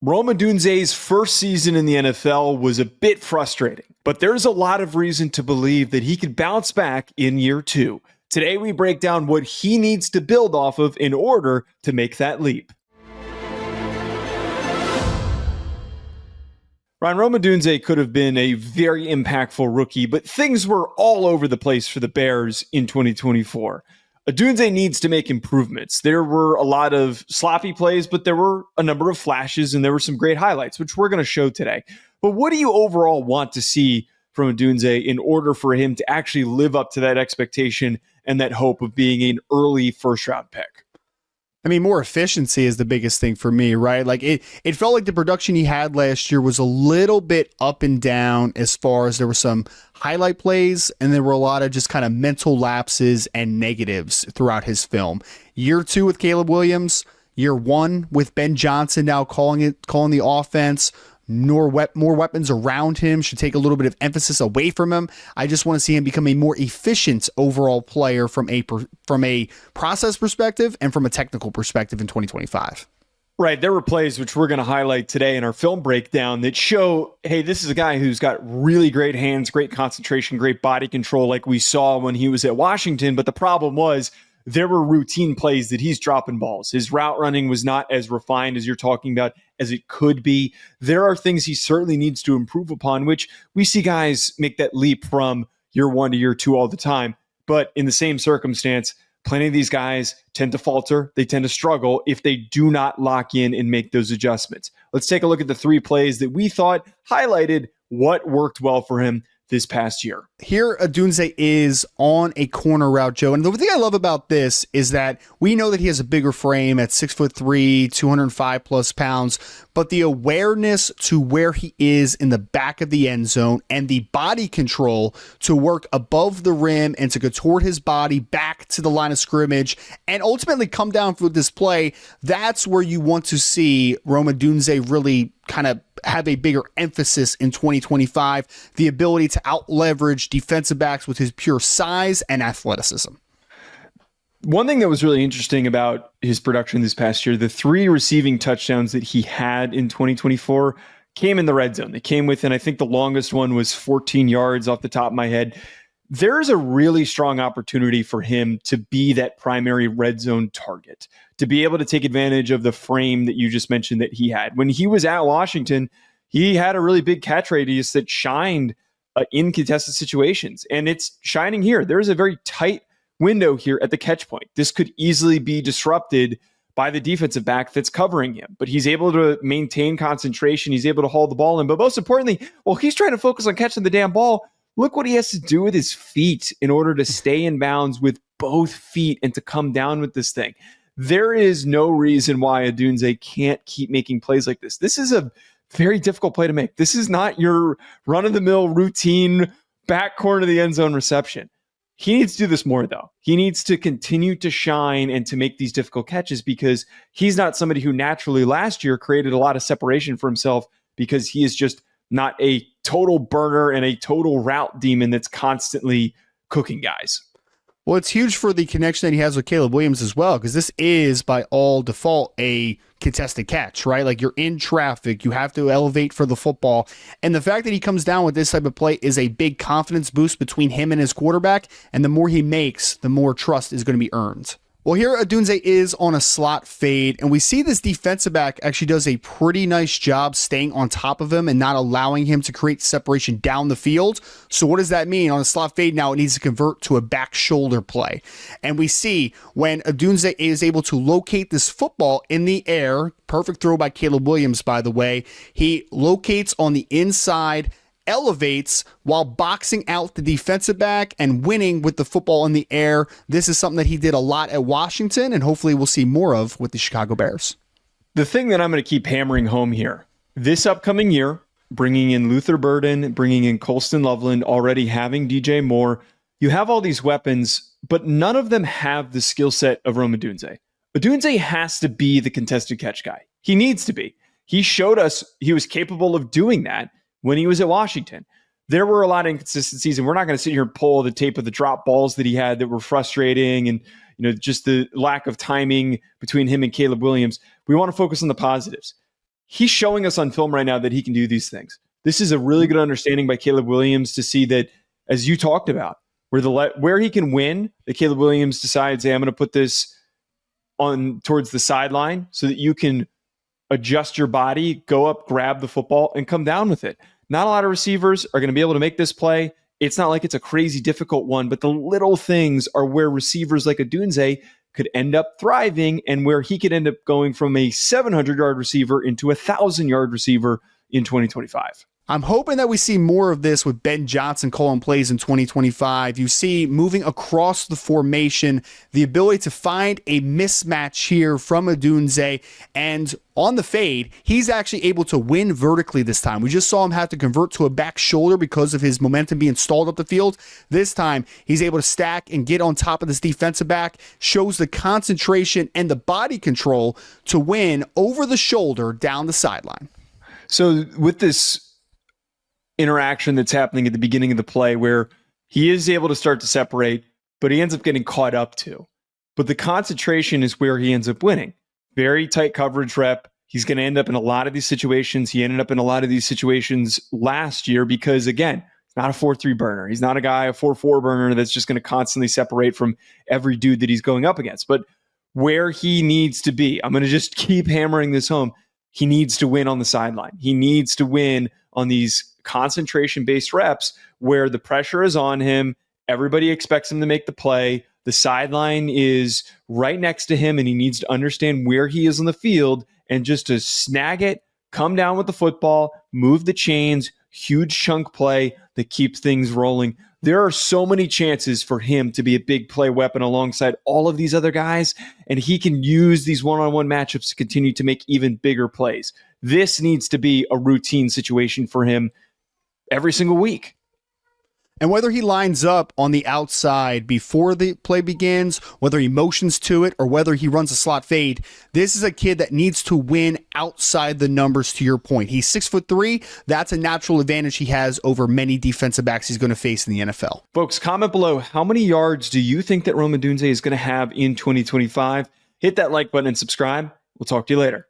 Rome Odunze's first season in the NFL was a bit frustrating, but there's a lot of reason to believe that he could bounce back in year two. Today, we break down what he needs to build off of in order to make that leap. Rome Odunze could have been a very impactful rookie, but things were all over the place for the Bears in 2024. Odunze needs to make improvements. There were a lot of sloppy plays, but there were a number of flashes and there were some great highlights, which we're going to show today. But what do you overall want to see from Odunze in order for him to actually live up to that expectation and that hope of being an early first-round pick? I mean, more efficiency is the biggest thing for me, right? Like it felt like the production he had last year was a little bit up and down as far as there were some highlight plays and there were a lot of just kind of mental lapses and negatives throughout his film. Year two with Caleb Williams, year one with Ben Johnson now calling the offense. More weapons around him should take a little bit of emphasis away from him. I just want to see him become a more efficient overall player from a process perspective and from a technical perspective in 2025. Right. There were plays which we're going to highlight today in our film breakdown that show, hey, this is a guy who's got really great hands, great concentration, great body control like we saw when he was at Washington. But the problem was there were routine plays that he's dropping balls. His route running was not as refined as you're talking about as it could be. There are things he certainly needs to improve upon, which we see guys make that leap from year one to year two all the time. But in the same circumstance, plenty of these guys tend to falter. They tend to struggle if they do not lock in and make those adjustments. Let's take a look at the three plays that we thought highlighted what worked well for him this past year. Here, Odunze is on a corner route, Joe. And the thing I love about this is that we know that he has a bigger frame at 6'3", 205 plus pounds, but the awareness to where he is in the back of the end zone and the body control to work above the rim and to go toward his body back to the line of scrimmage and ultimately come down for this play, that's where you want to see Rome Odunze really kind of have a bigger emphasis in 2025, the ability to out-leverage defensive backs with his pure size and athleticism. One thing that was really interesting about his production this past year, the 3 receiving touchdowns that he had in 2024 came in the red zone. They came within, I think the longest one was 14 yards off the top of my head. There's a really strong opportunity for him to be that primary red zone target, to be able to take advantage of the frame that you just mentioned that he had. When he was at Washington, he had a really big catch radius that shined in contested situations, and it's shining here. There's a very tight window here at the catch point. This could easily be disrupted by the defensive back that's covering him, but he's able to maintain concentration. He's able to hold the ball in, but most importantly, while he's trying to focus on catching the damn ball, look what he has to do with his feet in order to stay in bounds with both feet and to come down with this thing. There is no reason why Odunze can't keep making plays like this. This is a very difficult play to make. This is not your run-of-the-mill routine back corner of the end zone reception. He needs to do this more, though. He needs to continue to shine and to make these difficult catches because he's not somebody who naturally last year created a lot of separation for himself because he is just not a total burner and a total route demon that's constantly cooking guys. Well, it's huge for the connection that he has with Caleb Williams as well, because this is by all default a contested catch, right? Like you're in traffic, you have to elevate for the football. And the fact that he comes down with this type of play is a big confidence boost between him and his quarterback. And the more he makes, the more trust is going to be earned. Well, here Odunze is on a slot fade, and we see this defensive back actually does a pretty nice job staying on top of him and not allowing him to create separation down the field. So what does that mean? On a slot fade now, it needs to convert to a back shoulder play. And we see when Odunze is able to locate this football in the air, perfect throw by Caleb Williams, by the way, he locates on the inside, elevates while boxing out the defensive back and winning with the football in the air. This is something that he did a lot at Washington, and hopefully we'll see more of with the Chicago Bears. The thing that I'm going to keep hammering home here, this upcoming year, bringing in Luther Burden, bringing in Colston Loveland, already having DJ Moore, you have all these weapons, but none of them have the skill set of Rome Odunze. Odunze has to be the contested catch guy. He needs to be. He showed us he was capable of doing that when he was at Washington. There were a lot of inconsistencies, and we're not going to sit here and pull the tape of the drop balls that he had that were frustrating and just the lack of timing between him and Caleb Williams. We want to focus on the positives. he's showing us on film right now that he can do these things. This is a really good understanding by Caleb Williams to see that, as you talked about, where he can win, that Caleb Williams decides, hey, I'm going to put this on towards the sideline so that you can adjust your body, go up, grab the football, and come down with it. Not a lot of receivers are going to be able to make this play. It's not like it's a crazy difficult one, but the little things are where receivers like Odunze could end up thriving and where he could end up going from a 700-yard receiver into a 1,000-yard receiver in 2025. I'm hoping that we see more of this with Ben Johnson calling plays in 2025. You see, moving across the formation, the ability to find a mismatch here from Odunze, and on the fade, he's actually able to win vertically this time. We just saw him have to convert to a back shoulder because of his momentum being stalled up the field. This time, he's able to stack and get on top of this defensive back, shows the concentration and the body control to win over the shoulder down the sideline. So with this interaction that's happening at the beginning of the play where he is able to start to separate, but he ends up getting caught up too. But the concentration is where he ends up winning. Very tight coverage rep. He's going to end up in a lot of these situations. He ended up in a lot of these situations last year because, again, he's not a 4-3 burner. He's not a guy, a 4-4 burner that's just going to constantly separate from every dude that he's going up against. But where he needs to be, I'm going to just keep hammering this home, he needs to win on the sideline. He needs to win on these concentration-based reps where the pressure is on him. Everybody expects him to make the play. The sideline is right next to him, and he needs to understand where he is on the field and just to snag it, come down with the football, move the chains, huge chunk play that keeps things rolling. There are so many chances for him to be a big play weapon alongside all of these other guys, and he can use these one-on-one matchups to continue to make even bigger plays. This needs to be a routine situation for him every single week. And whether he lines up on the outside before the play begins, whether he motions to it, or whether he runs a slot fade, this is a kid that needs to win outside the numbers, to your point. He's 6'3". That's a natural advantage he has over many defensive backs he's going to face in the NFL. Folks, comment below, how many yards do you think that Rome Odunze is going to have in 2025? Hit that like button and subscribe. We'll talk to you later.